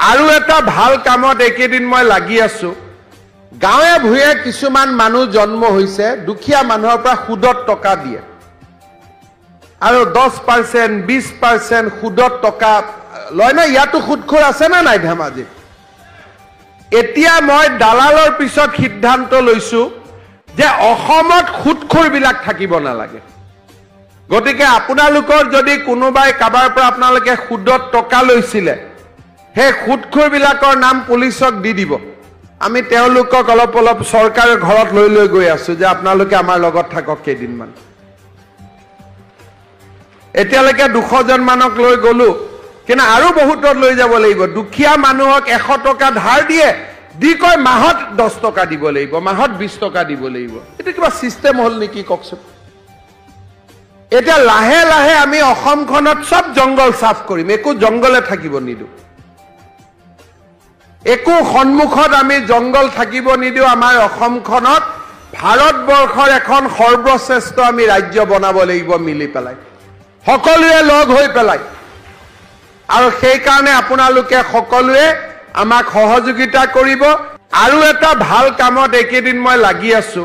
আৰু এটা ভাল কামত একেদিন মই লাগি আছো গাঁৱে ভূঞে কিছুমান মানুহ জন্ম হৈছে দুখীয়া মানুহৰ পৰা সুদত টকা দিয়ে আৰু 10% 20% সুদত টকা লয় না ইয়াতো সুদখোৰ আছে না নাই ধেমাজি এতিয়া মই দালালৰ পিছত সিদ্ধান্ত লৈছো যে অসমত সুদখোৰ বিলাক থাকিব নালাগে গতিকে আপোনালোকৰ যদি কোনোবাই কাবাৰ পৰা আপোনালোকে সুদত টকা লৈছিলে হে খুদখুৰ বিলাকৰ নাম পুলিচক দি দিব আমি তেওঁলোকক অলপ অলপ সৰকাৰৰ ঘৰত লৈ গৈ আছো যে আপোনালোকে আমাৰ লগত থাকক কেদিনমান এতিয়ালৈকে 200 জন মানক লৈ গলো কিনা আৰু বহুতত লৈ যাব লাগিব দুখীয়া মানুহক 100 টকা ধাৰ দিয়ে দি কয় মাহত 10 টকা দিব লাগিব মাহত 20 টকা দিব লাগিব এটা কিবা সিস্টেম হল নেকি ককছ এটা লাহে লাহে আমি অসমখনত সব জংগল সাফ কৰিম একো জংগলে থাকিব নিদু একো সন্মুখত আমি জংগল থাকিব নিদিও আমাৰ অসমখনত ভাৰতবৰ্ষৰ এখন সৰ্বশ্ৰেষ্ঠ আমি ৰাজ্য বনাব লাগিব মিলি পেলাই সকলোৱে লগ হৈ পেলাই আৰু সেই কাৰণে আপোনালোকে সকলোৱে আমাক সহযোগিতা কৰিব আৰু এটা ভাল কামত একেদিন মই লাগি আছো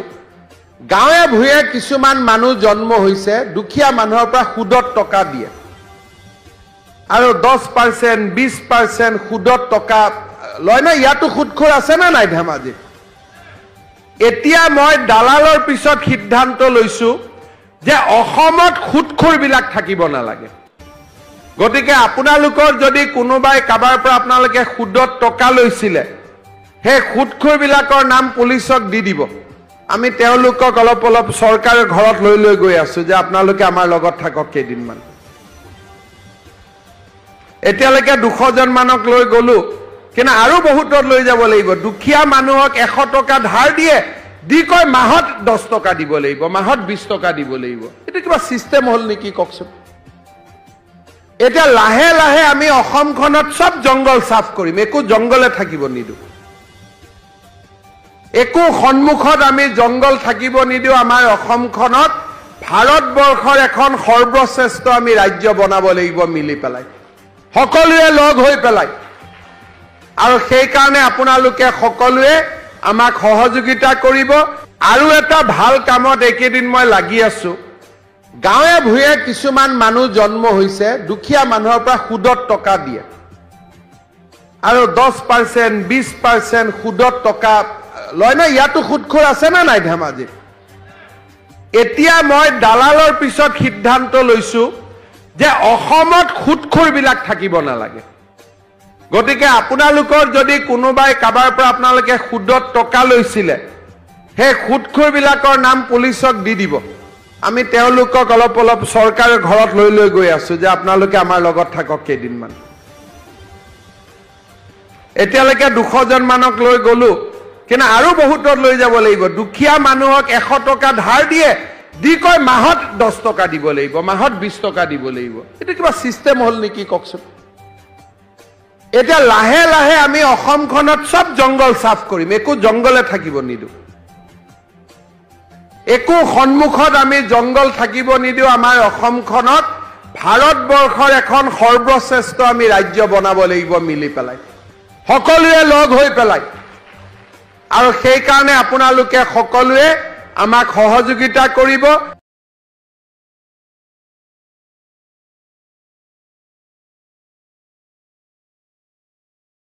গাঁৱে ভূঞে কিছুমান মানুহ জন্ম হৈছে দুখীয়া মানুহৰ পৰা সুদত টকা দিয়ে আৰু 10% 20% সুদত টকা লয় না ইয়াতো সুদখোৰ আছে না নাই ধেমাজি এতিয়া মই দালালৰ পিছত সিদ্ধান্ত লৈছো যে অসমত সুদখোৰ বিলাক থাকিব নালাগে গতিকে আপোনালোকৰ যদি কোনোবাই কাবাৰ পৰা আপোনালোকে সুদত টকা লৈছিলে হে খুদখুৰ বিলাকৰ নাম পুলিচক দি দিব আমি তেওঁলোকক অলপ অলপ সৰকাৰৰ ঘৰত লৈ গৈ আছো যে আপোনালোকে আমাৰ লগত থাকক কেদিনমান এতিয়ালৈকে 200 জন মানক লৈ গলো কিনা আৰু বহুতত লৈ যাব লাগিব দুখীয়া মানুহক 100 টকা ধাৰ দিয়ে দি কয় মাহত 10 টকা দিব লাগিব মাহত 20 টকা দিব লাগিব এটা কিবা সিস্টেম হল নেকি ককছ এটা লাহে লাহে আমি অসমখনত সব জংগল সাফ কৰিম একো জংগলে থাকিব নিদু একো সন্মুখত আমি জংগল থাকিব নিদিও আমাৰ অসমখনত ভাৰতবৰ্ষৰ এখন সৰ্বশ্ৰেষ্ঠ আমি ৰাজ্য বনাব লাগিব মিলি পেলাই সকলোৱে লগ হৈ পেলাই আৰু সেই কাৰণে আপোনালোকে সকলোৱে আমাক সহযোগিতা কৰিব আৰু এটা ভাল কামত একেদিন মই লাগি আছো গাঁৱে ভূঞে কিছুমান মানুহ জন্ম হৈছে দুখীয়া মানুহৰ পৰা সুদত টকা দিয়ে আৰু 10% 20% সুদত টকা লয় না ইয়াতো সুদখোৰ আছে না নাই ধেমাজি এতিয়া মই দালালৰ পিছত সিদ্ধান্ত লৈছো যে অসমত সুদখোৰ বিলাক থাকিব নালাগে গতিকে আপোনালোকৰ যদি কোনোবাই কাবাৰ পৰা আপোনালোকে সুদত টকা লৈছিলে হে খুদখুৰ বিলাকৰ নাম পুলিচক দি দিব আমি তেওঁলোকক অলপ অলপ সৰকাৰৰ ঘৰত লৈ গৈ আছো যে আপোনালোকে আমাৰ লগত থাকক কেদিনমান এতিয়ালৈকে 200 জন মানক লৈ গলো কিনা আৰু বহুতত লৈ যাব লাগিব দুখীয়া মানুহক 100 টকা ধাৰ দিয়ে দি কয় মাহত 10 টকা দিব লাগিব মাহত 20 টকা দিব লাগিব এটা কিবা সিস্টেম হল নেকি ককছ এটা লাহে লাহে আমি অসমখনত সব জংগল সাফ কৰিম একো জংগলে থাকিব নিদু একো সন্মুখত আমি জংগল থাকিব নিদিও আমাৰ অসমখনত ভাৰতবৰ্ষৰ এখন সৰ্বশ্ৰেষ্ঠ আমি ৰাজ্য বনাব লাগিব মিলি পেলাই সকলোৱে লগ হৈ পেলাই আৰু সেই কাৰণে আপোনালোকে সকলোৱে আমাক সহযোগিতা কৰিব